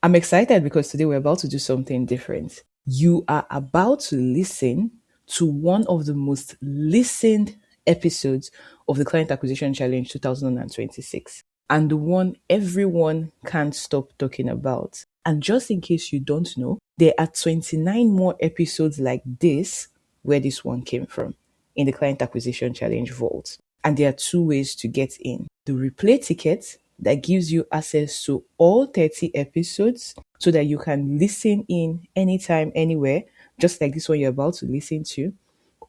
I'm excited because today we're about to do something different. You are about to listen to one of the most listened episodes of the Client Acquisition Challenge 2026, and the one everyone can't stop talking about. And just in case you don't know, there are 29 more episodes like this where this one came from in the Client Acquisition Challenge vault. And there are two ways to get in: the replay ticket that gives you access to all 30 episodes so that you can listen in anytime, anywhere, just like this one you're about to listen to,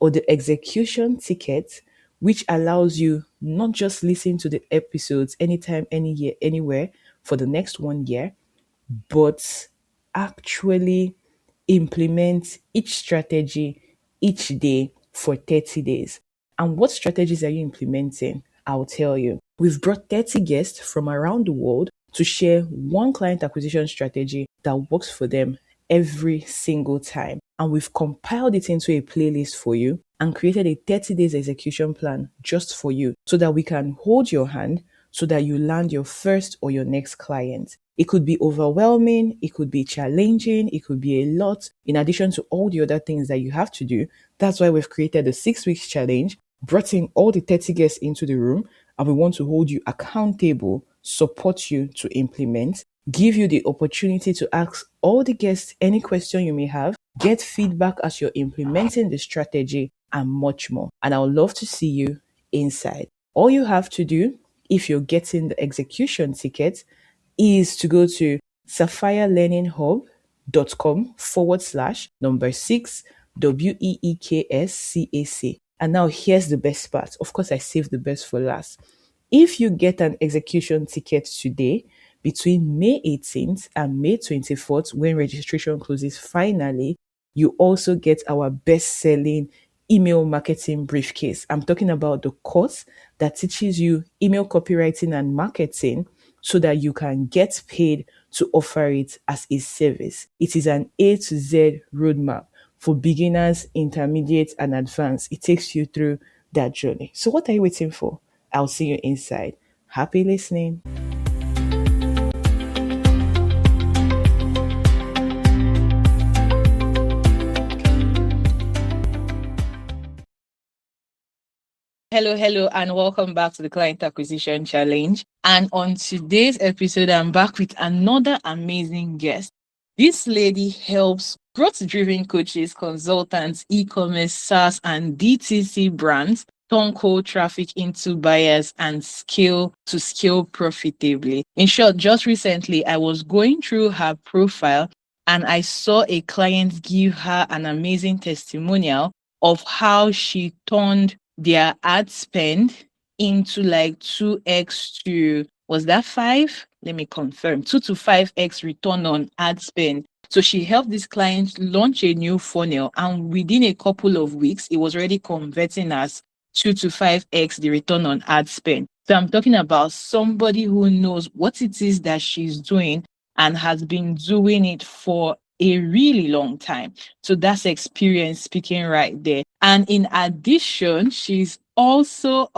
or the execution ticket, which allows you not just listen to the episodes anytime, any year, anywhere for the next 1 year, but actually implement each strategy each day for 30 days. And what strategies are you implementing? I'll tell you. We've brought 30 guests from around the world to share one client acquisition strategy that works for them every single time. And we've compiled it into a playlist for you and created a 30 days execution plan just for you so that we can hold your hand so that you land your first or your next client. It could be overwhelming, it could be challenging, it could be a lot, in addition to all the other things that you have to do. That's why we've created the 6 weeks challenge, brought in all the 30 guests into the room, and we want to hold you accountable, support you to implement, give you the opportunity to ask all the guests any question you may have, get feedback as you're implementing the strategy, and much more. And I would love to see you inside. All you have to do, if you're getting the execution ticket, is to go to sapphirelearninghub.com/6 WEEKSCAC. And now here's the best part. Of course, I saved the best for last. If you get an execution ticket today, between May 18th and May 24th, when registration closes finally, you also get our best-selling email marketing briefcase. I'm talking about the course that teaches you email copywriting and marketing so that you can get paid to offer it as a service. It is an A to Z roadmap for beginners, intermediate, and advanced. It takes you through that journey. So what are you waiting for? I'll see you inside. Happy listening. Hello, and welcome back to the Client Acquisition Challenge. And on today's episode, I'm back with another amazing guest. This lady helps growth-driven coaches, consultants, e-commerce, SaaS, and DTC brands turn cold traffic into buyers and scale profitably. In short, just recently, I was going through her profile and I saw a client give her an amazing testimonial of how she turned their ad spend into like 2x to, was that 5? Let me confirm, 2 to 5x return on ad spend. So she helped this client launch a new funnel, and within a couple of weeks, it was already converting as 2 to 5x the return on ad spend. So I'm talking about somebody who knows what it is that she's doing and has been doing it for a really long time. So that's experience speaking right there. And in addition, she's also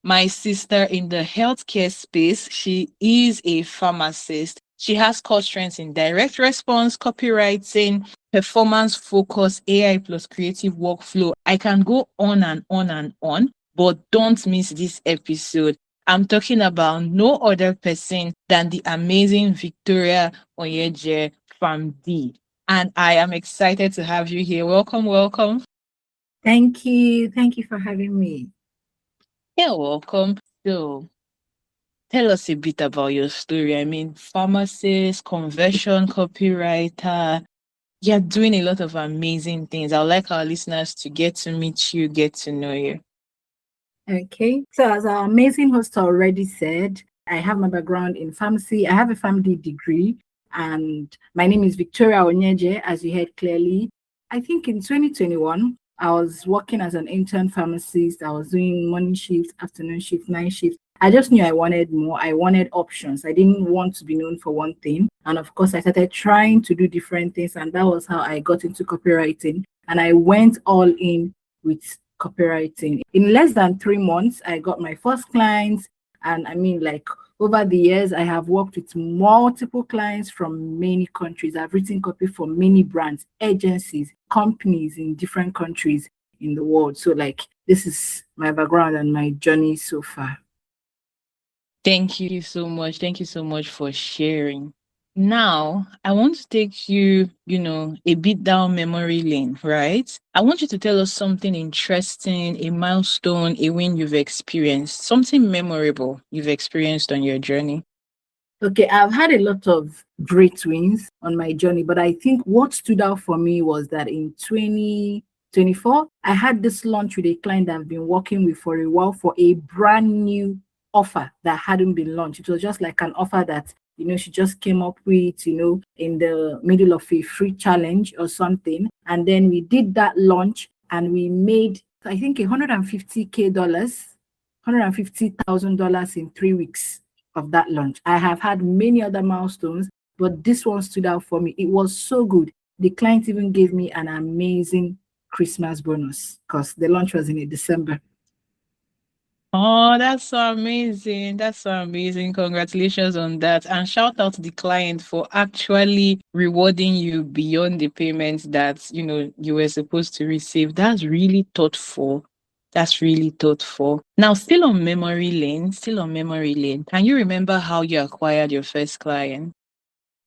my sister in the healthcare space. She is a pharmacist. She has core strengths in direct response, copywriting, performance focus, AI plus creative workflow. I can go on and on and on, but don't miss this episode. I'm talking about no other person than the amazing Victoria Onyeje from D. And I am excited to have you here. Welcome. Thank you. Thank you for having me. You're welcome. So tell us a bit about your story. I mean, pharmacist, conversion copywriter. You're doing a lot of amazing things. I would like our listeners to get to meet you, get to know you. Okay. So as our amazing host already said, I have my background in pharmacy. I have a pharmacy degree, and my name is Victoria Onyeje, as you heard clearly. I think in 2021, I was working as an intern pharmacist. I was doing morning shifts, afternoon shifts, night shifts. I just knew I wanted more. I wanted options. I didn't want to be known for one thing. And of course, I started trying to do different things. And that was how I got into copywriting. And I went all in with copywriting. In less than 3 months, I got my first clients. And I mean, like, Over the years, I have worked with multiple clients from many countries. I've written copy for many brands, agencies, companies in different countries in the world. So like this is my background and my journey so far. Thank you so much. Thank you so much for sharing. Now, I want to take you, a bit down memory lane, right? I want you to tell us something interesting, a milestone, a win you've experienced, something memorable you've experienced on your journey. Okay, I've had a lot of great wins on my journey, but I think what stood out for me was that in 2024, I had this launch with a client that I've been working with for a while for a brand new offer that hadn't been launched. It was just like an offer that, she just came up with, in the middle of a free challenge or something. And then we did that launch and we made, I think, $150,000 in 3 weeks of that launch. I have had many other milestones, but this one stood out for me. It was so good. The client even gave me an amazing Christmas bonus because the launch was in December. Oh, that's so amazing. That's so amazing. Congratulations on that. And shout out to the client for actually rewarding you beyond the payment that, you were supposed to receive. That's really thoughtful. That's really thoughtful. Now, still on memory lane, can you remember how you acquired your first client?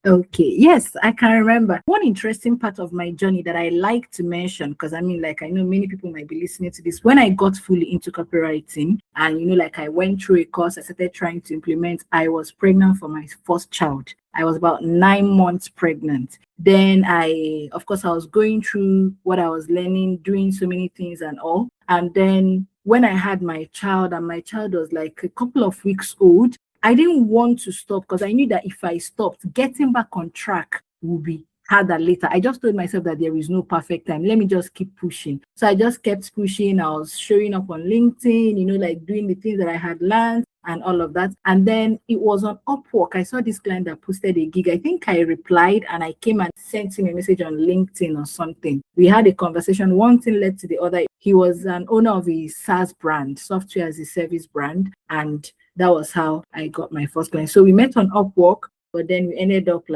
Okay, yes, I can remember. One interesting part of my journey that I like to mention, because I know many people might be listening to this. When I got fully into copywriting and, I went through a course, I started trying to implement, I was pregnant for my first child. I was about 9 months pregnant. Then I was going through what I was learning, doing so many things and all. And then when I had my child and my child was like a couple of weeks old, I didn't want to stop because I knew that if I stopped, getting back on track would be harder later. I just told myself that there is no perfect time. Let me just keep pushing. So I just kept pushing. I was showing up on LinkedIn, like doing the things that I had learned and all of that. And then it was on Upwork. I saw this client that posted a gig. I think I replied and I came and sent him a message on LinkedIn or something. We had a conversation. One thing led to the other. He was an owner of a SaaS brand, software as a service brand. And that was how I got my first client. So we met on Upwork, but then we ended up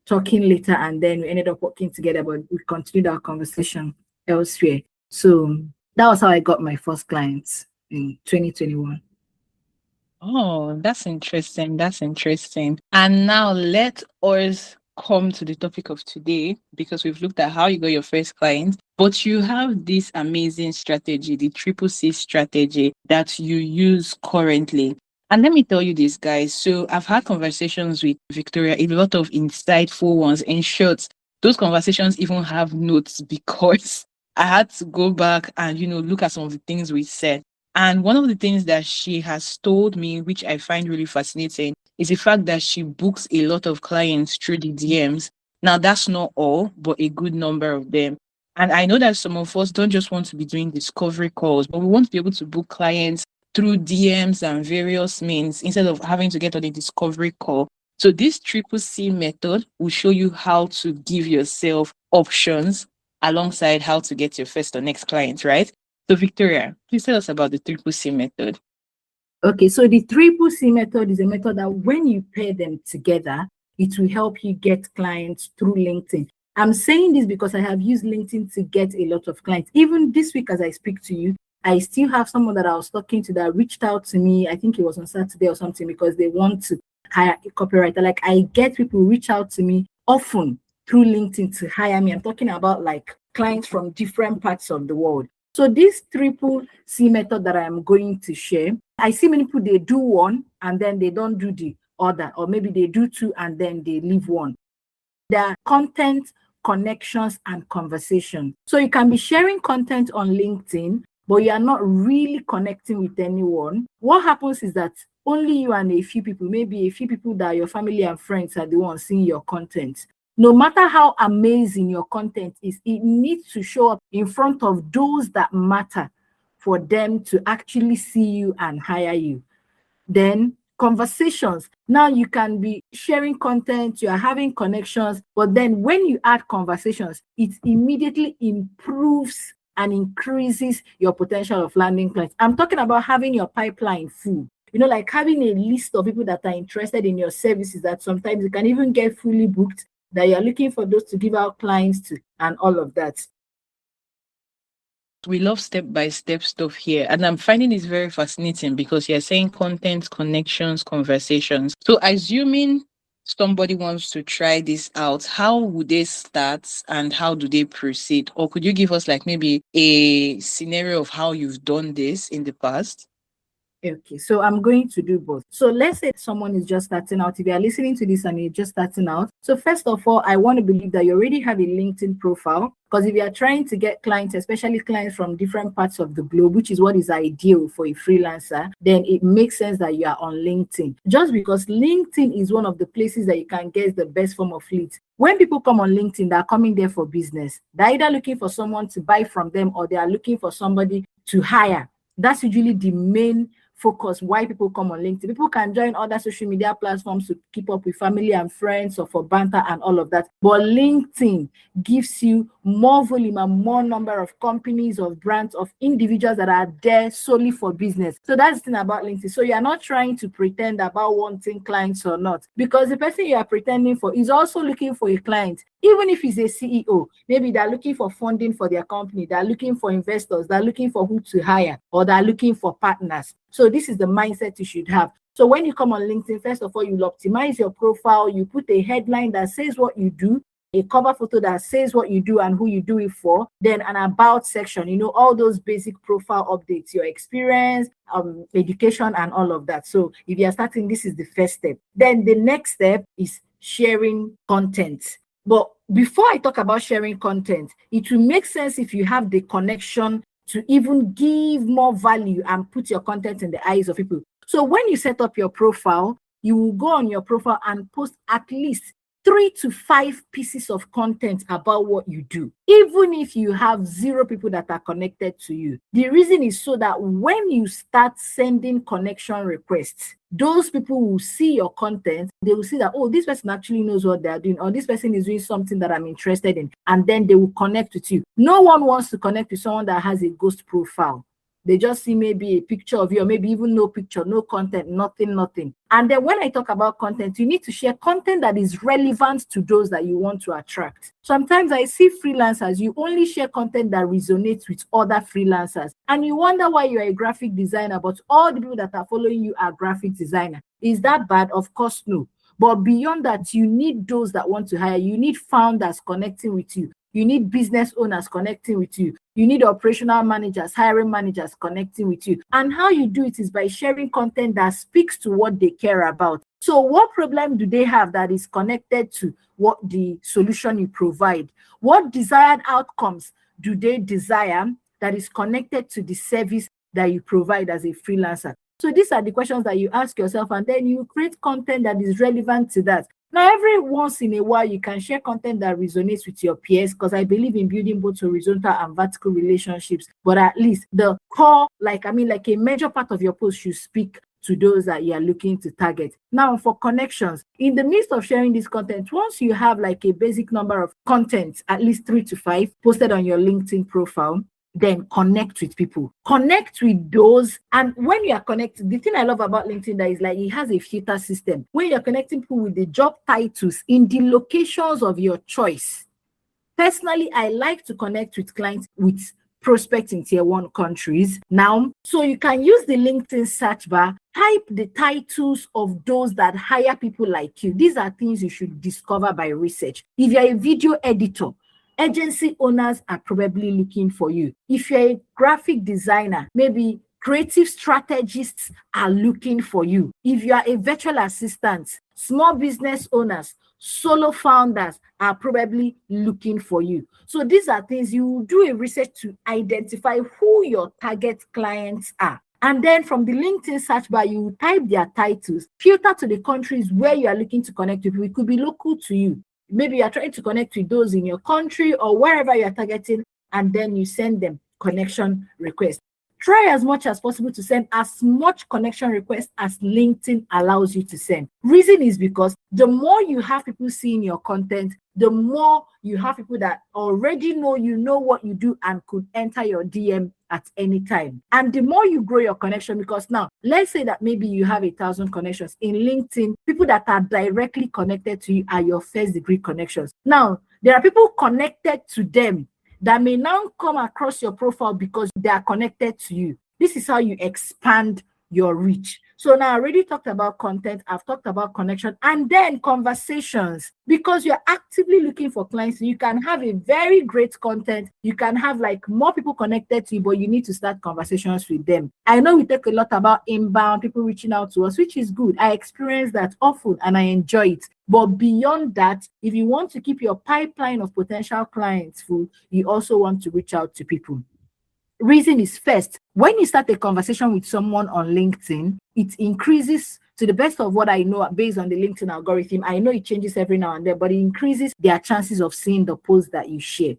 talking later, and then we ended up working together, but we continued our conversation elsewhere. So that was how I got my first clients in 2021. Oh, that's interesting. That's interesting. And now let us come to the topic of today, because we've looked at how you got your first client, but you have this amazing strategy, the triple C strategy that you use currently. And let me tell you this, guys. So I've had conversations with Victoria, a lot of insightful ones. In short, those conversations even have notes because I had to go back and, look at some of the things we said. And one of the things that she has told me, which I find really fascinating, is the fact that she books a lot of clients through the DMs. Now, that's not all, but a good number of them. And I know that some of us don't just want to be doing discovery calls, but we want to be able to book clients through DMs and various means instead of having to get on a discovery call. So this triple C method will show you how to give yourself options alongside how to get your first or next client, right? So Victoria, please tell us about the triple C method. Okay, so the triple C method is a method that when you pair them together, it will help you get clients through LinkedIn. I'm saying this because I have used LinkedIn to get a lot of clients. Even this week, as I speak to you, I still have someone that I was talking to that reached out to me. I think it was on Saturday or something, because they want to hire a copywriter. Like, I get people reach out to me often through LinkedIn to hire me. I'm talking about clients from different parts of the world. So this triple C method that I'm going to share, I see many people, they do one and then they don't do the other, or maybe they do two and then they leave one. There are content, connections, and conversation. So you can be sharing content on LinkedIn, but you are not really connecting with anyone. What happens is that only you and a few people, maybe a few people that are your family and friends, are the ones seeing your content. No matter how amazing your content is, it needs to show up in front of those that matter for them to actually see you and hire you. Then conversations. Now you can be sharing content, you are having connections, but then when you add conversations, it immediately improves and increases your potential of landing clients. I'm talking about having your pipeline full. like having a list of people that are interested in your services, that sometimes you can even get fully booked, that you're looking for those to give out clients to, and all of that. We love step-by-step stuff here, and I'm finding this very fascinating because you're saying content, connections, conversations. So assuming somebody wants to try this out, how would they start and how do they proceed? Or could you give us like maybe a scenario of how you've done this in the past? Okay, so I'm going to do both. So let's say someone is just starting out. If you are listening to this and you're just starting out, so first of all, I want to believe that you already have a LinkedIn profile, because if you are trying to get clients, especially clients from different parts of the globe, which is what is ideal for a freelancer, then it makes sense that you are on LinkedIn. Just because LinkedIn is one of the places that you can get the best form of leads. When people come on LinkedIn, they're coming there for business. They're either looking for someone to buy from them or they are looking for somebody to hire. That's usually the main focus why people come on LinkedIn. People can join other social media platforms to keep up with family and friends or for banter and all of that. But LinkedIn gives you more volume and more number of companies, of brands, of individuals that are there solely for business. So that's the thing about LinkedIn. So you're not trying to pretend about wanting clients or not, because the person you are pretending for is also looking for a client. Even if he's a CEO, maybe they're looking for funding for their company, they're looking for investors, they're looking for who to hire, or they're looking for partners. So this is the mindset you should have. So when you come on LinkedIn, first of all, you'll optimize your profile. You put a headline that says what you do, a cover photo that says what you do and who you do it for, then an about section, all those basic profile updates, your experience, education, and all of that. So if you're starting, this is the first step. Then the next step is sharing content. But before I talk about sharing content, it will make sense if you have the connection to even give more value and put your content in the eyes of people. So when you set up your profile, you will go on your profile and post at least 3 to 5 pieces of content about what you do, even if you have 0 people that are connected to you. The reason is so that when you start sending connection requests, those people will see your content. They will see that, oh, this person actually knows what they're doing, or this person is doing something that I'm interested in, and then they will connect with you. No one wants to connect with someone that has a ghost profile. They just see maybe a picture of you, or maybe even no picture, no content, nothing. And then when I talk about content, you need to share content that is relevant to those that you want to attract. Sometimes I see freelancers, you only share content that resonates with other freelancers. And you wonder why you're a graphic designer, but all the people that are following you are graphic designers. Is that bad? Of course, no. But beyond that, you need those that want to hire. You need founders connecting with you. You need business owners connecting with you. You need operational managers, hiring managers connecting with you. And how you do it is by sharing content that speaks to what they care about. So what problem do they have that is connected to what the solution you provide? What desired outcomes do they desire that is connected to the service that you provide as a freelancer? So these are the questions that you ask yourself, and then you create content that is relevant to that. Now, every once in a while, you can share content that resonates with your peers, because I believe in building both horizontal and vertical relationships. But at least the core, like a major part of your post should speak to those that you are looking to target. Now, for connections, in the midst of sharing this content, once you have like a basic number of content, at least 3 to 5 posted on your LinkedIn profile, then connect with people. Connect with those. And when you are connected, the thing I love about LinkedIn that is like it has a filter system. When you're connecting people with the job titles in the locations of your choice. Personally, I like to connect with clients with prospects in tier 1 countries. Now, so you can use the LinkedIn search bar, type the titles of those that hire people like you. These are things you should discover by research. If you're a video editor, agency owners are probably looking for you. If you're a graphic designer, maybe creative strategists are looking for you. If you are a virtual assistant, small business owners, solo founders are probably looking for you. So these are things you do a research to identify who your target clients are. And then from the LinkedIn search bar, you type their titles, filter to the countries where you are looking to connect with. It could be local to you. Maybe you're trying to connect with those in your country or wherever you're targeting, and then you send them connection requests. try as much as possible to send as much connection requests as LinkedIn allows you to send. Reason is because the more you have people seeing your content, the more you have people that already know you know what you do and could enter your DM at any time. And the more you grow your connection, because now let's say that maybe you have 1,000 connections in LinkedIn, people that are directly connected to you are your first degree connections. Now, there are people connected to them that may now come across your profile because they are connected to you. This is how you expand your reach. So now I already talked about content, I've talked about connection, and then conversations, because you're actively looking for clients. You can have a very great content, you can have like more people connected to you, but you need to start conversations with them. I know we talk a lot about inbound, people reaching out to us, which is good. I experience that often and I enjoy it. But beyond that, if you want to keep your pipeline of potential clients full, you also want to reach out to people. Reason is, first, when you start a conversation with someone on LinkedIn, it increases, to the best of what I know based on the LinkedIn algorithm. I know it changes every now and then, but it increases their chances of seeing the post that you share.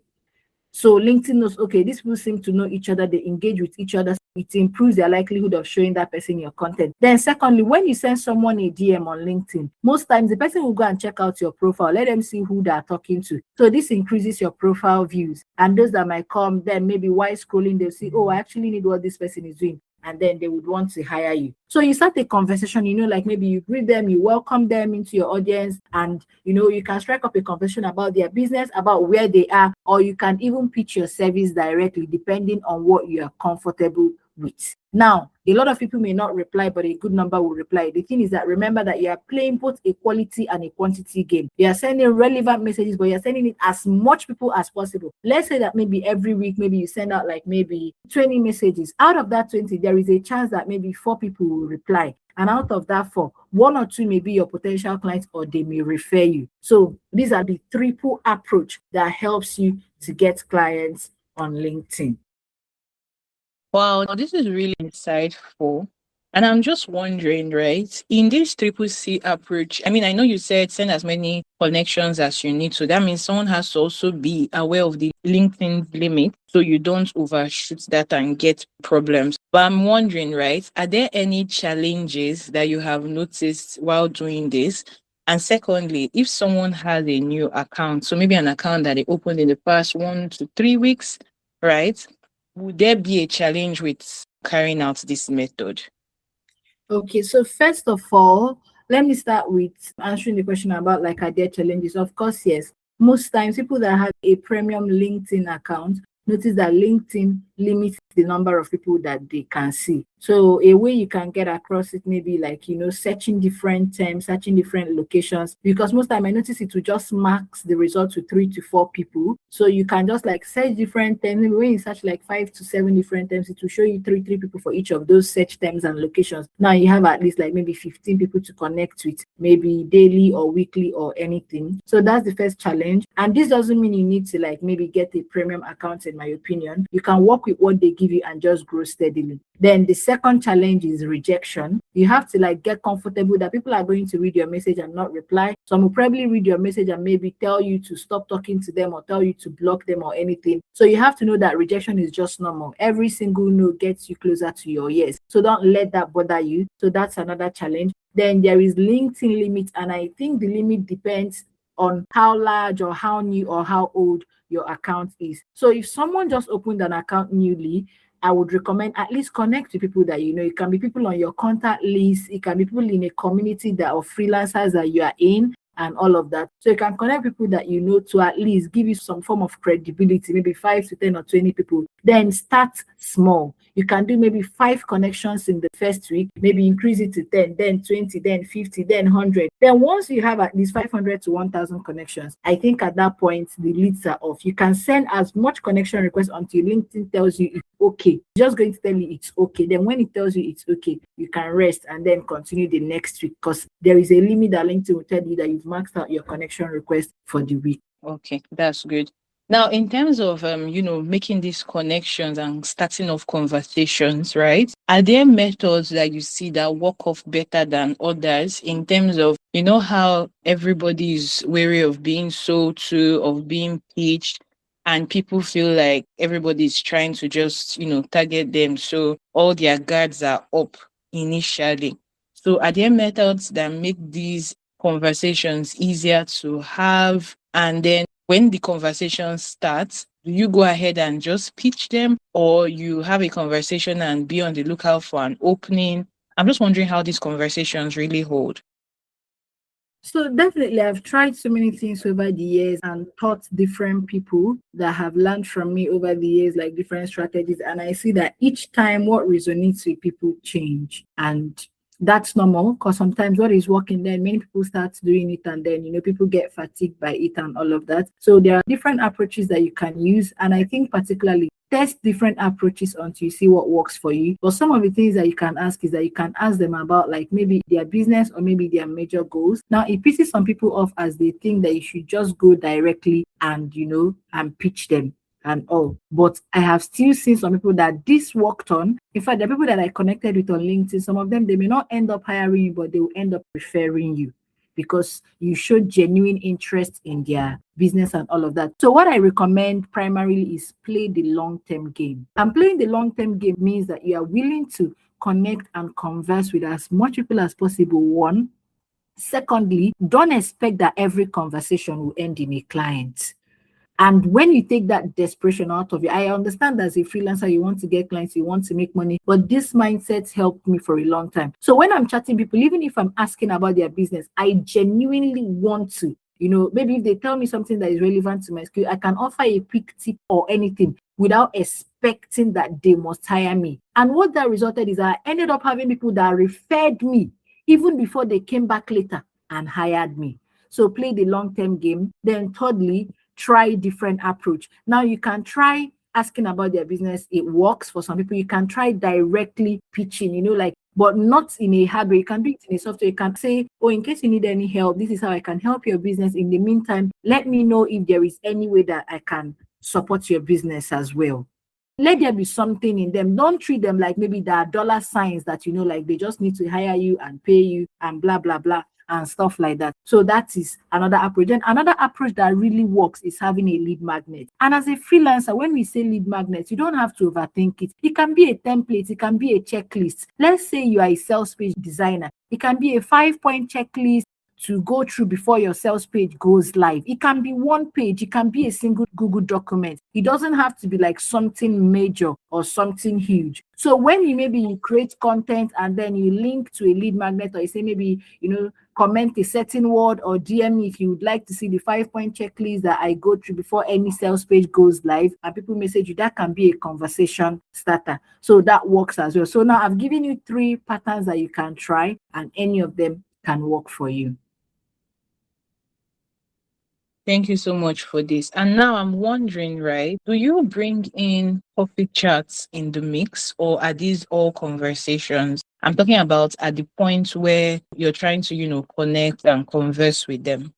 So LinkedIn knows, okay, these people seem to know each other, they engage with each other. It improves their likelihood of showing that person your content. Then secondly, when you send someone a DM on LinkedIn, most times the person will go and check out your profile, let them see who they are talking to. So this increases your profile views. And those that might come, then maybe while scrolling, they'll see, oh, I actually need what this person is doing. And then they would want to hire you. So you start a conversation, like maybe you greet them, you welcome them into your audience, and you can strike up a conversation about their business, about where they are, or you can even pitch your service directly, depending on what you are comfortable with. Now, a lot of people may not reply, but a good number will reply. The thing is that remember that you are playing both a quality and a quantity game. You are sending relevant messages, but you're sending it as much people as possible. Let's say that maybe every week, maybe you send out like maybe 20 messages. Out of that 20, there is a chance that maybe 4 people will reply. And out of that 4, 1 or 2 may be your potential clients, or they may refer you. So these are the triple approach that helps you to get clients on LinkedIn. Wow, this is really insightful. And I'm just wondering, right, in this triple C approach, I mean, I know you said send as many connections as you need. So that means someone has to also be aware of the LinkedIn limit so you don't overshoot that and get problems. But I'm wondering, right, are there any challenges that you have noticed while doing this? And secondly, if someone has a new account, so maybe an account that they opened in the past 1 to 3 weeks, right? Would there be a challenge with carrying out this method? Okay, so first of all, let me start with answering the question about like, are there challenges? Of course, yes. Most times, people that have a premium LinkedIn account notice that LinkedIn limits the number of people that they can see. So a way you can get across it may be like, searching different terms, searching different locations, because most time I notice it will just marks the result to 3 to 4 people. So you can just like search different terms. Maybe when you search like 5 to 7 different terms, it will show you three people for each of those search terms and locations. Now you have at least like maybe 15 people to connect with, maybe daily or weekly or anything. So that's the first challenge. And this doesn't mean you need to like maybe get a premium account, in my opinion. You can work with what they give you and just grow steadily. Then the second challenge is rejection. You have to like get comfortable that people are going to read your message and not reply. Some will probably read your message and maybe tell you to stop talking to them or tell you to block them or anything. So you have to know that rejection is just normal. Every single no gets you closer to your yes. So don't let that bother you. So that's another challenge. Then there is LinkedIn limit, and I think the limit depends on how large or how new or how old your account is. So if someone just opened an account newly, I would recommend at least connect to people that you know. It can be people on your contact list. It can be people in a community that of freelancers that you are in and all of that. So you can connect people that you know to at least give you some form of credibility, maybe 5 to 10 or 20 people. Then start small. You can do maybe 5 connections in the first week, maybe increase it to 10, then 20, then 50, then 100. Then once you have at least 500 to 1,000 connections, I think at that point, the leads are off. You can send as much connection requests until LinkedIn tells you it's okay. It's just going to tell you it's okay. Then when it tells you it's okay, you can rest and then continue the next week, because there is a limit that LinkedIn will tell you that you've maxed out your connection request for the week. Okay, that's good. Now, in terms of making these connections and starting off conversations, right? Are there methods that you see that work off better than others in terms of how everybody is wary of being sold to, of being pitched, and people feel like everybody's trying to just, target them. So all their guards are up initially. So are there methods that make these conversations easier to have? And then when the conversation starts, do you go ahead and just pitch them, or you have a conversation and be on the lookout for an opening? I'm just wondering how these conversations really hold. So definitely, I've tried so many things over the years and taught different people that have learned from me over the years, like different strategies. And I see that each time what resonates with people change. And that's normal, because sometimes what is working, then many people start doing it, and then people get fatigued by it and all of that. So there are different approaches that you can use. And I think particularly test different approaches until you see what works for you. But some of the things that you can ask is that you can ask them about like maybe their business or maybe their major goals. Now it pisses some people off as they think that you should just go directly and and pitch them and all. But I have still seen some people that this worked on. In fact, the people that I connected with on LinkedIn, some of them, they may not end up hiring you, but they will end up referring you because you showed genuine interest in their business and all of that. So what I recommend primarily is play the long-term game. And playing the long-term game means that you are willing to connect and converse with as much people as possible, one. Secondly, don't expect that every conversation will end in a client. And when you take that desperation out of you, I understand as a freelancer, you want to get clients, you want to make money, but this mindset helped me for a long time. So when I'm chatting people, even if I'm asking about their business, I genuinely want to, maybe if they tell me something that is relevant to my skill, I can offer a quick tip or anything without expecting that they must hire me. And what that resulted is I ended up having people that referred me even before they came back later and hired me. So play the long-term game. Then thirdly, try different approach. Now you can try asking about their business. It works for some people. You can try directly pitching, but not in a hard way. You can do it in a software. You can say, oh, in case you need any help, this is how I can help your business. In the meantime, let me know if there is any way that I can support your business as well. Let there be something in them. Don't treat them like maybe there are dollar signs that, like they just need to hire you and pay you and blah, blah, blah, and stuff like that. So that is another approach. Then another approach that really works is having a lead magnet. And as a freelancer, when we say lead magnet, you don't have to overthink it. It can be a template. It can be a checklist. Let's say you are a sales page designer. It can be a 5-point checklist to go through before your sales page goes live. It can be one page. It can be a single Google document. It doesn't have to be like something major or something huge. So when you create content and then you link to a lead magnet, or you say maybe, comment a certain word or DM me if you would like to see the 5-point checklist that I go through before any sales page goes live, and people message you, that can be a conversation starter. So that works as well. So now I've given you 3 patterns that you can try, and any of them can work for you. Thank you so much for this. And now I'm wondering, right, do you bring in coffee chats in the mix, or are these all conversations? I'm talking about at the point where you're trying to, connect and converse with them.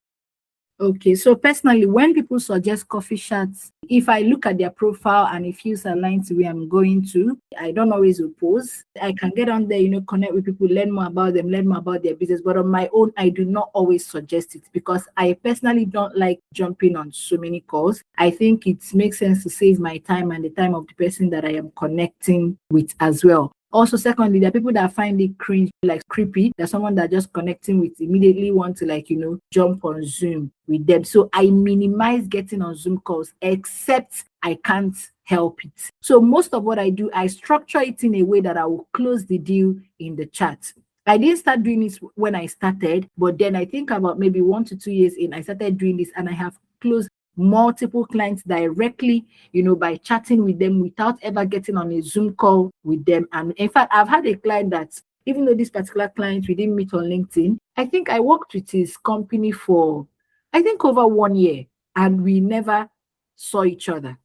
Okay, so personally, when people suggest coffee chats, if I look at their profile and it feels aligned to where I'm going to, I don't always oppose. I can get on there, connect with people, learn more about them, learn more about their business. But on my own, I do not always suggest it because I personally don't like jumping on so many calls. I think it makes sense to save my time and the time of the person that I am connecting with as well. Also, secondly, there are people that find it cringe, like creepy. There's someone that just connecting with immediately want to jump on Zoom with them. So I minimize getting on Zoom calls, except I can't help it. So most of what I do, I structure it in a way that I will close the deal in the chat. I didn't start doing this when I started, but then I think about maybe 1 to 2 years in, I started doing this, and I have closed multiple clients directly, by chatting with them without ever getting on a Zoom call with them. And in fact, I've had a client that, even though this particular client, we didn't meet on LinkedIn, I think I worked with his company for, over 1 year, and we never saw each other.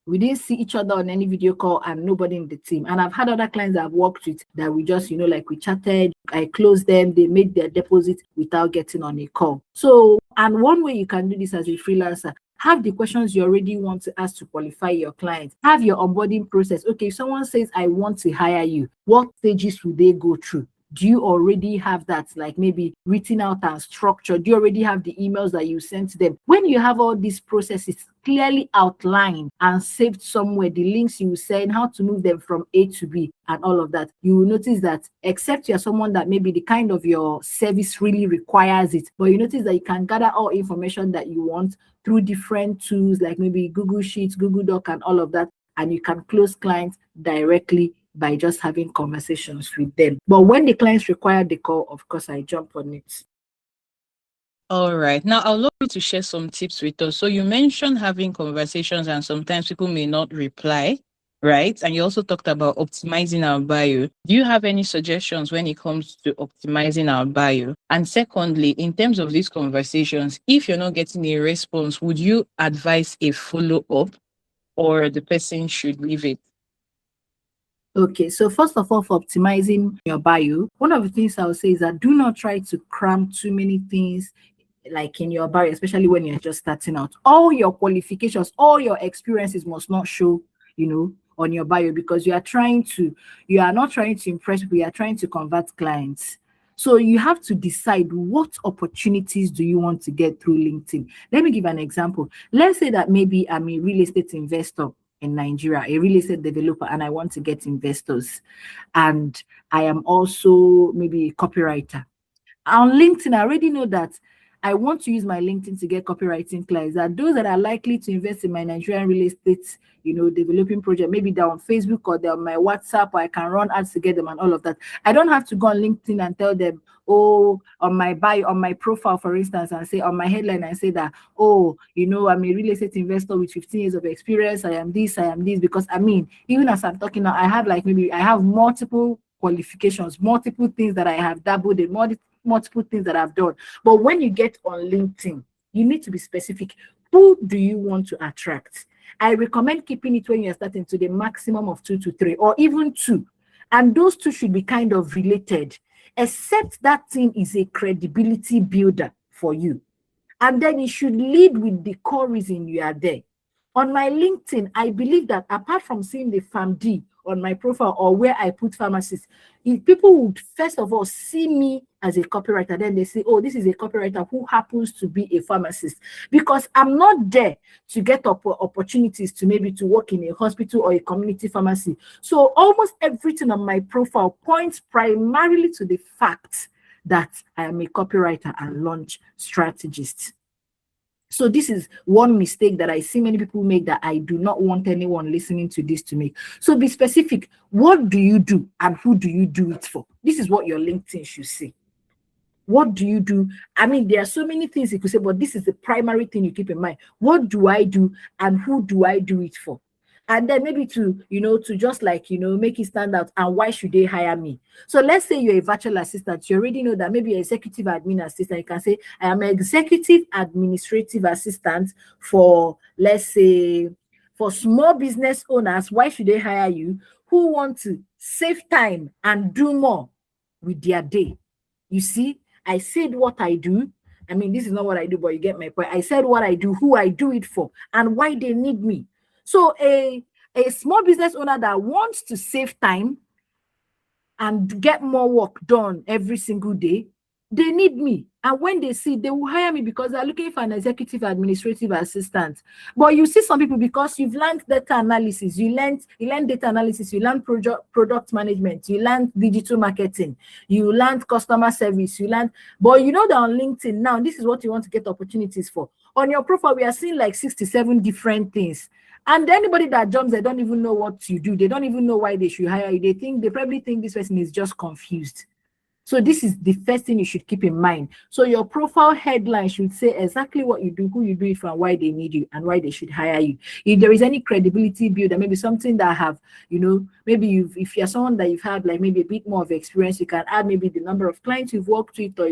We didn't see each other on any video call, and nobody in the team. And I've had other clients that I've worked with that we just, we chatted, I closed them, they made their deposit without getting on a call. So, and one way you can do this as a freelancer, have the questions you already want to ask to qualify your clients. Have your onboarding process. Okay, if someone says, I want to hire you, what stages will they go through Do you already have that, like maybe written out and structured? Do you already have the emails that you sent to them? When you have all these processes clearly outlined and saved somewhere, the links you send, how to move them from A to B and all of that, you will notice that except you're someone that maybe the kind of your service really requires it, but you notice that you can gather all information that you want through different tools like maybe Google Sheets, Google Doc and all of that, and you can close clients directly by just having conversations with them. But when the clients require the call, of course, I jump on it. All right. Now, I'd love you to share some tips with us. So you mentioned having conversations and sometimes people may not reply, right? And you also talked about optimizing our bio. Do you have any suggestions when it comes to optimizing our bio? And secondly, in terms of these conversations, if you're not getting a response, would you advise a follow-up or the person should leave it? Okay, so first of all, for optimizing your bio, one of the things I would say is that do not try to cram too many things like in your bio, especially when you're just starting out. All your qualifications, all your experiences must not show, on your bio, because you are not trying to impress people, you are trying to convert clients. So you have to decide what opportunities do you want to get through LinkedIn. Let me give an example. Let's say that maybe I'm a real estate investor in Nigeria, a real estate developer, and I want to get investors. And I am also maybe a copywriter. On LinkedIn, I already know that I want to use my LinkedIn to get copywriting clients. That those that are likely to invest in my Nigerian real estate, developing project, maybe they're on Facebook or they're on my WhatsApp, or I can run ads to get them and all of that. I don't have to go on LinkedIn and tell them, on my bio, on my profile, for instance, and say on my headline and say that, I'm a real estate investor with 15 years of experience. I am this, because even as I'm talking now, I have multiple qualifications, multiple things that I have dabbled in, multiple things that I've done. But when you get on LinkedIn, you need to be specific. Who do you want to attract? I recommend keeping it when you're starting to the maximum of 2 to 3 or even 2. And those 2 should be kind of related, except that thing is a credibility builder for you. And then you should lead with the core reason you are there. On my LinkedIn, I believe that apart from seeing the PharmD on my profile or where I put pharmacists, if people would first of all see me as a copywriter, then they say, oh, this is a copywriter who happens to be a pharmacist, because I'm not there to get opportunities to maybe to work in a hospital or a community pharmacy. So almost everything on my profile points primarily to the fact that I am a copywriter and launch strategist. So this is one mistake that I see many people make that I do not want anyone listening to this to make. So be specific. What do you do and who do you do it for? This is what your LinkedIn should say. What do you do? There are so many things you could say, but this is the primary thing you keep in mind. What do I do and who do I do it for? And then maybe to just make it stand out. And why should they hire me? So let's say you're a virtual assistant. You already know that maybe you're executive admin assistant. You can say, I am an executive administrative assistant for, let's say, for small business owners. Why should they hire you? Who want to save time and do more with their day. You see, I said what I do. This is not what I do, but you get my point. I said what I do, who I do it for, and why they need me. So a small business owner that wants to save time and get more work done every single day, they need me. And when they see, they will hire me because they're looking for an executive administrative assistant. But you see some people, because you've learned data analysis, you learned data analysis, you learned product management, you learned digital marketing, you learned customer service, but you know that on LinkedIn now, this is what you want to get opportunities for. On your profile, we are seeing like 67 different things. And anybody that jumps, they don't even know what you do. They don't even know why they should hire you. They probably think this person is just confused. So this is the first thing you should keep in mind. So your profile headline should say exactly what you do, who you do it for, and why they need you, and why they should hire you. If there is any credibility builder, maybe something that have, maybe if you're someone that you've had like maybe a bit more of experience, you can add maybe the number of clients you've worked with, or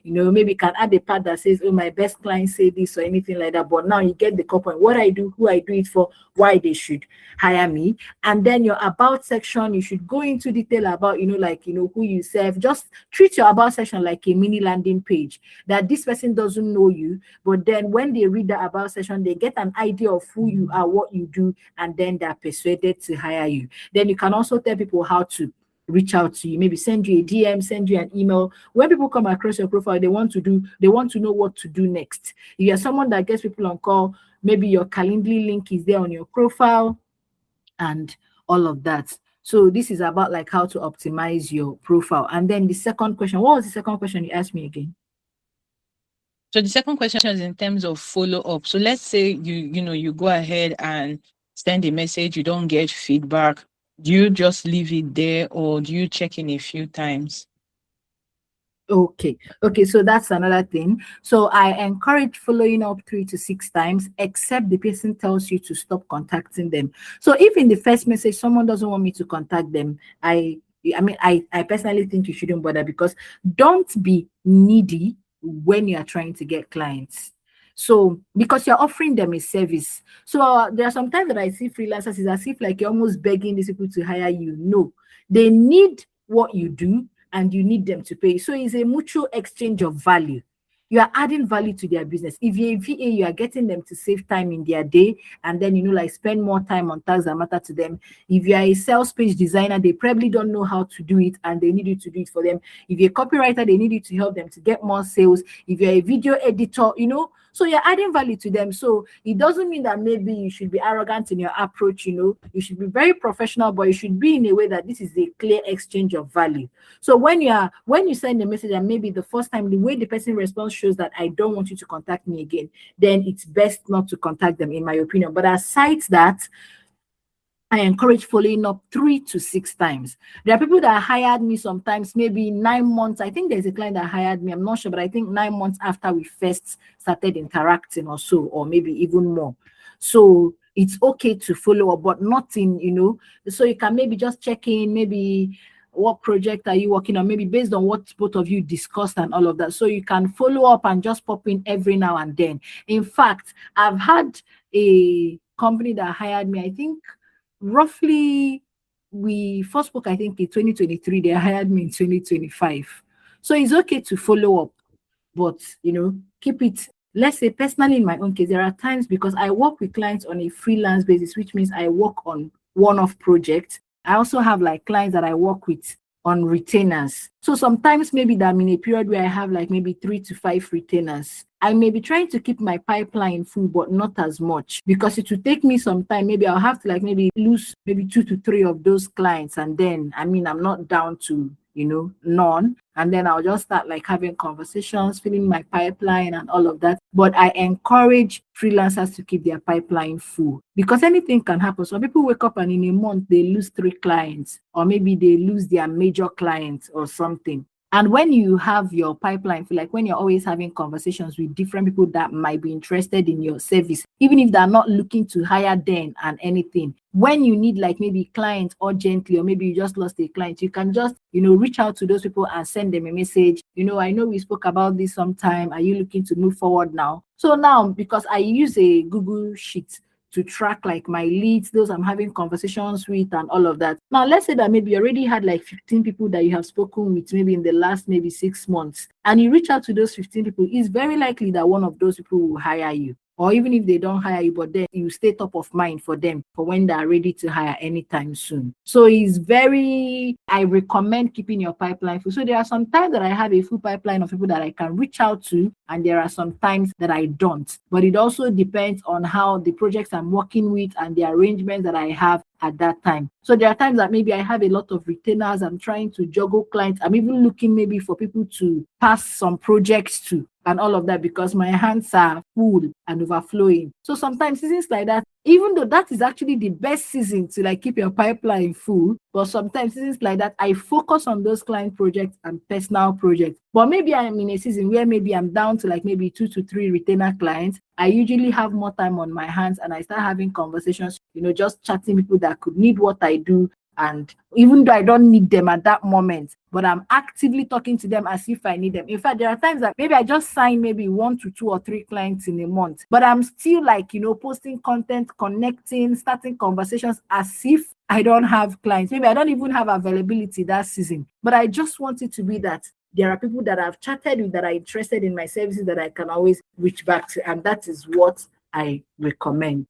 maybe you can add a part that says, oh, my best clients say this or anything like that. But now you get the core point, what I do, who I do it for, why they should hire me. And then your about section, you should go into detail about, who you serve. Just treat your about section like a mini landing page, that this person doesn't know you, but then when they read the about section, they get an idea of who you are, what you do, and then they're persuaded to hire you. Then you can also tell people how to reach out to you, maybe send you a DM, send you an email. When people come across your profile, they want to know what to do next. If you're someone that gets people on call, maybe your Calendly link is there on your profile and all of that. So this is about like how to optimize your profile. And then the second question, what was the second question you asked me again? So the second question is in terms of follow up. So let's say you go ahead and send a message, you don't get feedback. Do you just leave it there, or do you check in a few times? Okay, so that's another thing. So I encourage following up 3 to 6 times, except the person tells you to stop contacting them. So if in the first message someone doesn't want me to contact them, I personally think you shouldn't bother, because don't be needy when you are trying to get clients. So because you're offering them a service. So there are some times that I see freelancers, is as if like you're almost begging these people to hire you. No, they need what you do and you need them to pay. So it's a mutual exchange of value. You are adding value to their business. If you're a VA, you are getting them to save time in their day, and then like spend more time on tasks that matter to them. If you are a sales page designer, they probably don't know how to do it and they need you to do it for them. If you're a copywriter, they need you to help them to get more sales. If you're a video editor, so you're adding value to them. So it doesn't mean that maybe you should be arrogant in your approach. You should be very professional, but you should be in a way that this is a clear exchange of value. So when you send a message and maybe the first time the way the person responds shows that I don't want you to contact me again, then it's best not to contact them, in my opinion. But aside that, I encourage following up 3 to 6 times. There are people that hired me sometimes, maybe 9 months. I think there's a client that hired me, I'm not sure, but I think 9 months after we first started interacting or so, or maybe even more. So it's okay to follow up, but not in, so you can maybe just check in, maybe what project are you working on, maybe based on what both of you discussed and all of that. So you can follow up and just pop in every now and then. In fact, I've had a company that hired me, I think roughly we first spoke, I think in 2023, they hired me in 2025. So it's okay to follow up, but keep it. Let's say personally, in my own case, there are times, because I work with clients on a freelance basis, which means I work on one-off projects. I also have like clients that I work with on retainers. So sometimes maybe that I'm in a period where I have like maybe 3 to 5 retainers. I may be trying to keep my pipeline full, but not as much, because it will take me some time. Maybe I'll have to like maybe lose maybe 2 to 3 of those clients. And then, I'm not down to, none. And then I'll just start like having conversations, filling my pipeline and all of that. But I encourage freelancers to keep their pipeline full, because anything can happen. So people wake up and in a month, they lose 3 clients, or maybe they lose their major clients or something. And when you have your pipeline, feel like when you're always having conversations with different people that might be interested in your service, even if they're not looking to hire them and anything, when you need like maybe clients urgently, or maybe you just lost a client, you can just, reach out to those people and send them a message. I know we spoke about this sometime. Are you looking to move forward now? So now, because I use a Google Sheet to track like my leads, those I'm having conversations with and all of that. Now, let's say that maybe you already had like 15 people that you have spoken with maybe in the last maybe 6 months, and you reach out to those 15 people, it's very likely that one of those people will hire you. Or even if they don't hire you, but then you stay top of mind for them for when they're ready to hire anytime soon. So I recommend keeping your pipeline full. So there are some times that I have a full pipeline of people that I can reach out to, and there are some times that I don't. But it also depends on how the projects I'm working with and the arrangements that I have at that time. So there are times that maybe I have a lot of retainers, I'm trying to juggle clients. I'm even looking maybe for people to pass some projects to and all of that, because my hands are full and overflowing. So sometimes seasons like that, even though that is actually the best season to like keep your pipeline full, but sometimes seasons like that, I focus on those client projects and personal projects. But maybe I'm in a season where maybe I'm down to like maybe 2 to 3 retainer clients. I usually have more time on my hands, and I start having conversations, just chatting people that could need what I do. And even though I don't need them at that moment, but I'm actively talking to them as if I need them. In fact, there are times that maybe I just sign maybe 1 to 2 or 3 clients in a month, but I'm still like, posting content, connecting, starting conversations as if I don't have clients. Maybe I don't even have availability that season, but I just want it to be that there are people that I've chatted with that are interested in my services that I can always reach back to. And that is what I recommend.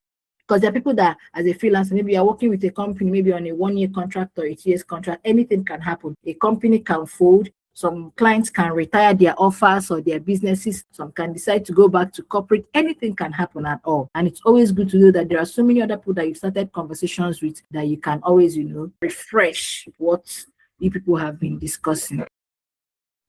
Because there are people that, as a freelancer, maybe you're working with a company, maybe on a 1-year contract or a 2 years contract, anything can happen. A company can fold. Some clients can retire their offers or their businesses. Some can decide to go back to corporate. Anything can happen at all. And it's always good to know that there are so many other people that you've started conversations with that you can always, refresh what you people have been discussing.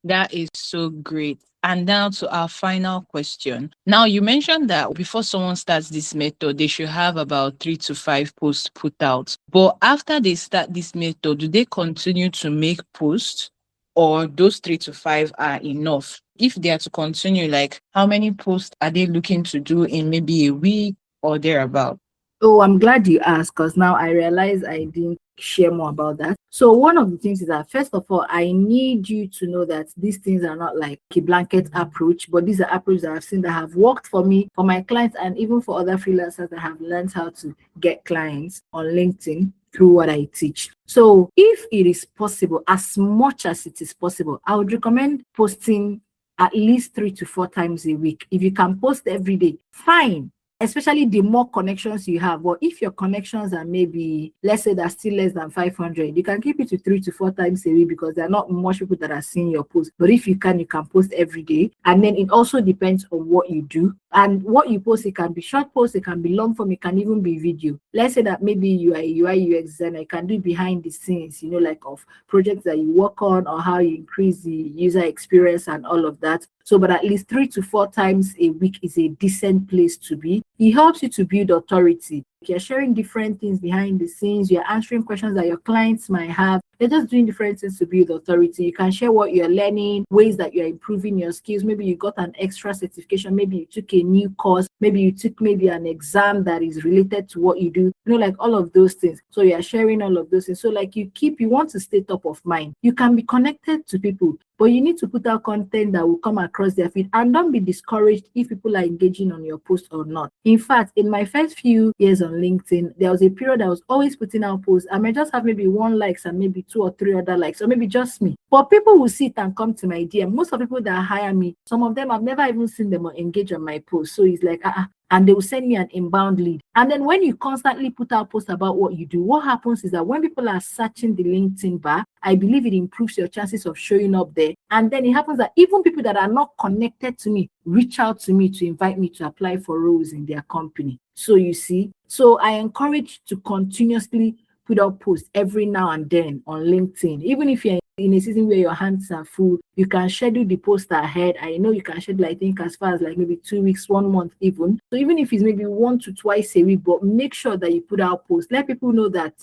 That is so great. And now to our final question. Now, you mentioned that before someone starts this method, they should have about 3 to 5 posts put out. But after they start this method, do they continue to make posts, or those 3 to 5 are enough? If they are to continue, like, how many posts are they looking to do in maybe a week or thereabout? Oh, I'm glad you asked, because now I realize I didn't share more about that. So one of the things is that, first of all, I need you to know that these things are not like a blanket approach, but these are approaches that I've seen that have worked for me, for my clients, and even for other freelancers that have learned how to get clients on LinkedIn through what I teach. So if it is possible, as much as it is possible, I would recommend posting at least 3 to 4 times a week. If you can post every day, fine. Especially the more connections you have. But if your connections are maybe, let's say, that's still less than 500, you can keep it to 3 to 4 times a week, because there are not much people that are seeing your post. But if you can post every day. And then it also depends on what you do. And what you post, it can be short posts, it can be long form, it can even be video. Let's say that maybe you are a UI UX designer, you can do behind the scenes, like of projects that you work on, or how you increase the user experience and all of that. So, but at least 3 to 4 times a week is a decent place to be. It helps you to build authority. You're sharing different things behind the scenes. You're answering questions that your clients might have. You're just doing different things to build authority. You can share what you're learning, ways that you're improving your skills. Maybe you got an extra certification. Maybe you took a new course. Maybe you took an exam that is related to what you do. Like all of those things. So you're sharing all of those things. So like you want to stay top of mind. You can be connected to people, but you need to put out content that will come across their feed. And don't be discouraged if people are engaging on your post or not. In fact, in my first few years on LinkedIn, there was a period I was always putting out posts. I might just have maybe 1 likes and maybe 2 or 3 other likes, or maybe just me. But people will see it and come to my DM. Most of the people that hire me, some of them I've never even seen them or engage on my post. So it's like, and they will send me an inbound lead. And then when you constantly put out posts about what you do, what happens is that when people are searching the LinkedIn bar, I believe it improves your chances of showing up there. And then it happens that even people that are not connected to me reach out to me to invite me to apply for roles in their company. So you see, so I encourage to continuously put out posts every now and then on LinkedIn. Even if you're in a season where your hands are full, you can schedule the post ahead. I know you can schedule, I think, as far as like maybe 2 weeks, 1 month even. So even if it's maybe 1 to 2 a week, but make sure that you put out posts. Let people know that,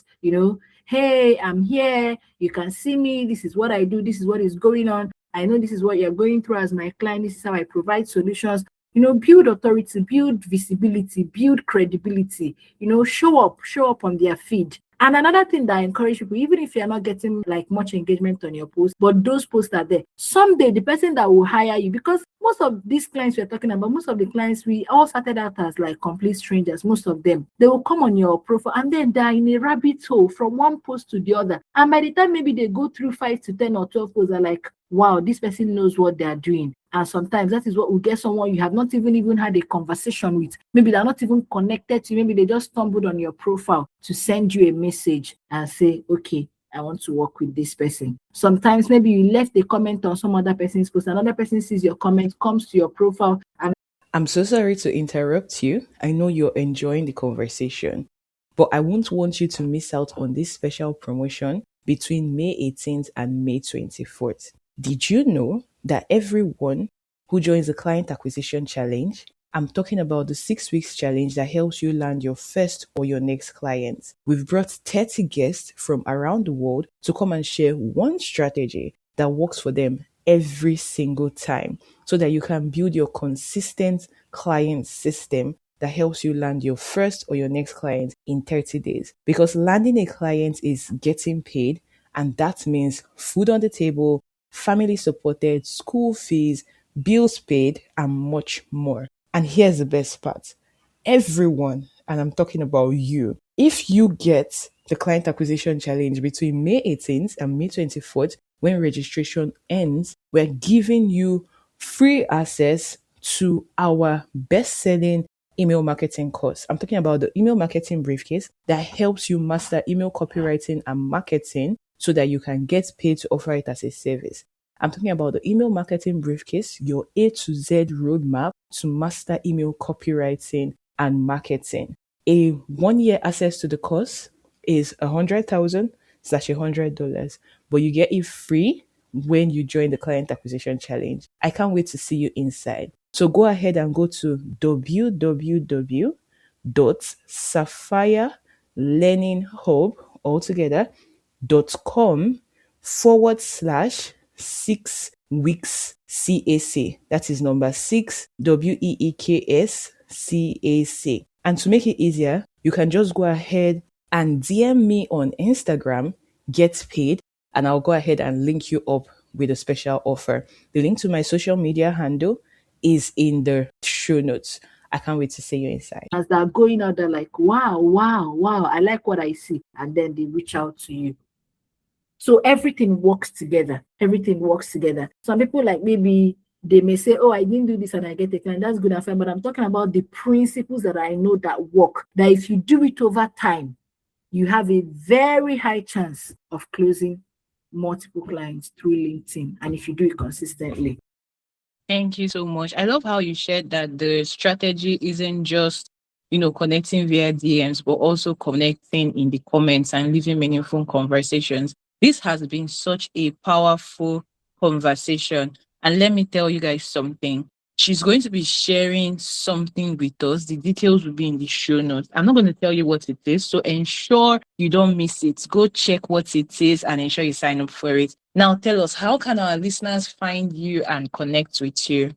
hey, I'm here. You can see me. This is what I do. This is what is going on. I know this is what you're going through as my client. This is how I provide solutions. Build authority, build visibility, build credibility, show up on their feed. And another thing that I encourage people, even if you're not getting like much engagement on your post, but those posts are there, someday the person that will hire you, because most of these clients we're talking about, most of the clients, we all started out as like complete strangers. Most of them, they will come on your profile and then they're in a rabbit hole from one post to the other. And by the time maybe they go through 5 to 10 or 12 posts, they're like, wow, this person knows what they're doing. And sometimes that is what will get someone you have not even had a conversation with. Maybe they're not even connected to you. Maybe they just stumbled on your profile to send you a message and say, okay, I want to work with this person. Sometimes maybe you left a comment on some other person's post. Another person sees your comment, comes to your profile. And I'm so sorry to interrupt you. I know you're enjoying the conversation, but I won't want you to miss out on this special promotion between May 18th and May 24th. Did you know that everyone who joins the Client Acquisition Challenge, I'm talking about the 6 weeks challenge that helps you land your first or your next client. We've brought 30 guests from around the world to come and share one strategy that works for them every single time, so that you can build your consistent client system that helps you land your first or your next client in 30 days. Because landing a client is getting paid, and that means food on the table, family supported, school fees, bills paid, and much more. And here's the best part. Everyone, and I'm talking about you, if you get the Client Acquisition Challenge between May 18th and May 24th, when registration ends, we're giving you free access to our best-selling email marketing course. I'm talking about the email marketing briefcase that helps you master email copywriting and marketing so that you can get paid to offer it as a service. I'm talking about the email marketing briefcase, your A to Z roadmap to master email copywriting and marketing. A 1 year access to the course is 100,000 slash $100, but you get it free when you join the client acquisition challenge. I can't wait to see you inside. So go ahead and go to www.sapphirelearninghub altogether.com/6 weeks CAC. That is number 6 WEEKS CAC. And to make it easier, you can just go ahead and DM me on Instagram, get paid, and I'll go ahead and link you up with a special offer. The link to my social media handle is in the show notes. I can't wait to see you inside. As they're going out, they're like, wow, wow, wow, I like what I see. And then they reach out to you. So everything works together. Everything works together. Some people, like, maybe they may say, oh, I didn't do this and I get a client. That's good and fine. But I'm talking about the principles that I know that work. That if you do it over time, you have a very high chance of closing multiple clients through LinkedIn. And if you do it consistently. Thank you so much. I love how you shared that the strategy isn't just, connecting via DMs, but also connecting in the comments and leaving meaningful conversations. This has been such a powerful conversation. And let me tell you guys something. She's going to be sharing something with us. The details will be in the show notes. I'm not going to tell you what it is, so ensure you don't miss it. Go check what it is and ensure you sign up for it. Now tell us, how can our listeners find you and connect with you?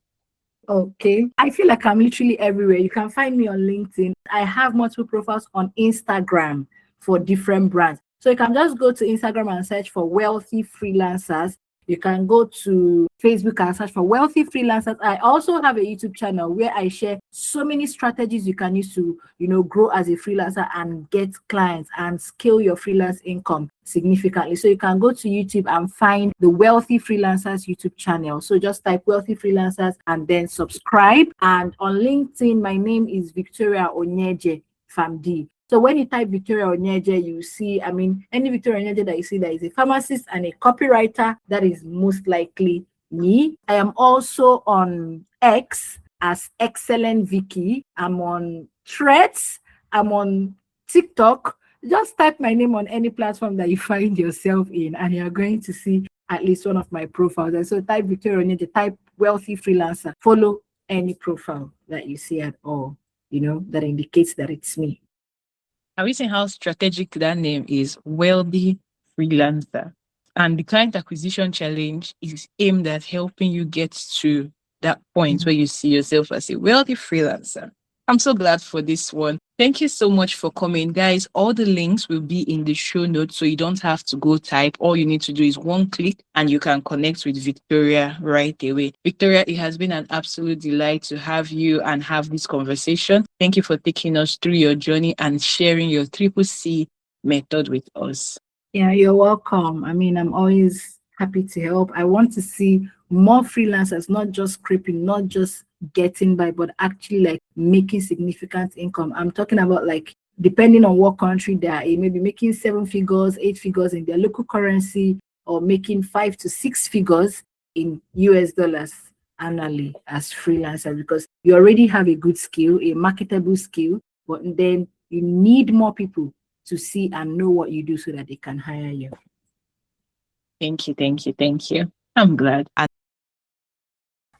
Okay. I feel like I'm literally everywhere. You can find me on LinkedIn. I have multiple profiles on Instagram for different brands. So you can just go to Instagram and search for Wealthy Freelancers. You can go to Facebook and search for Wealthy Freelancers. I also have a YouTube channel where I share so many strategies you can use to, grow as a freelancer and get clients and scale your freelance income significantly. So you can go to YouTube and find the Wealthy Freelancers YouTube channel. So just type Wealthy Freelancers and then subscribe. And on LinkedIn, my name is Victoria Onyeje FAMD. So when you type Victoria Onyeje, you see, any Victoria Onyeje that you see that is a pharmacist and a copywriter, that is most likely me. I am also on X as Excellent Vicky. I'm on Threads. I'm on TikTok. Just type my name on any platform that you find yourself in, and you're going to see at least one of my profiles. And so type Victoria Onyeje, type Wealthy Freelancer. Follow any profile that you see at all, that indicates that it's me. Have you seen how strategic that name is? Wealthy Freelancer. And the client acquisition challenge is aimed at helping you get to that point where you see yourself as a wealthy freelancer. I'm so glad for this one. Thank you so much for coming. Guys, all the links will be in the show notes, so you don't have to go type. All you need to do is one click and you can connect with Victoria right away. Victoria, it has been an absolute delight to have you and have this conversation. Thank you for taking us through your journey and sharing your triple C method with us. Yeah, you're welcome. I'm always happy to help. I want to see more freelancers, not just creeping, not just getting by, but actually making significant income. I'm talking about depending on what country they are in, maybe making 7 figures, 8 figures in their local currency, or making 5 to 6 figures in US dollars annually as freelancers, because you already have a good skill, a marketable skill, but then you need more people to see and know what you do so that they can hire you. Thank you. I'm glad.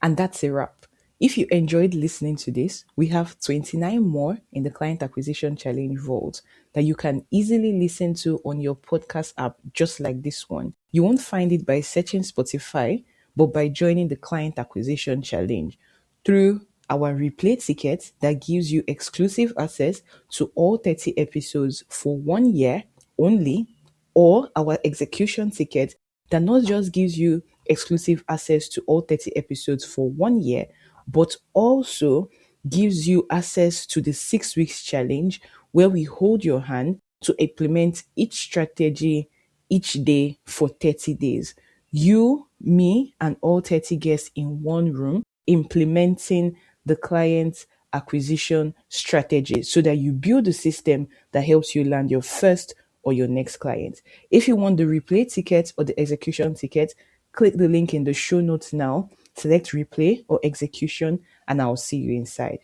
And that's a wrap. If you enjoyed listening to this, we have 29 more in the Client Acquisition Challenge Vault that you can easily listen to on your podcast app, just like this one. You won't find it by searching Spotify, but by joining the Client Acquisition Challenge through our replay ticket that gives you exclusive access to all 30 episodes for 1 year only, or our execution ticket that not just gives you exclusive access to all 30 episodes for 1 year, but also gives you access to the 6 weeks challenge, where we hold your hand to implement each strategy each day for 30 days. You, me, and all 30 guests in one room implementing the client acquisition strategies so that you build a system that helps you land your first or your next client. If you want the replay ticket or the execution ticket, click the link in the show notes now, select replay or execution, and I'll see you inside.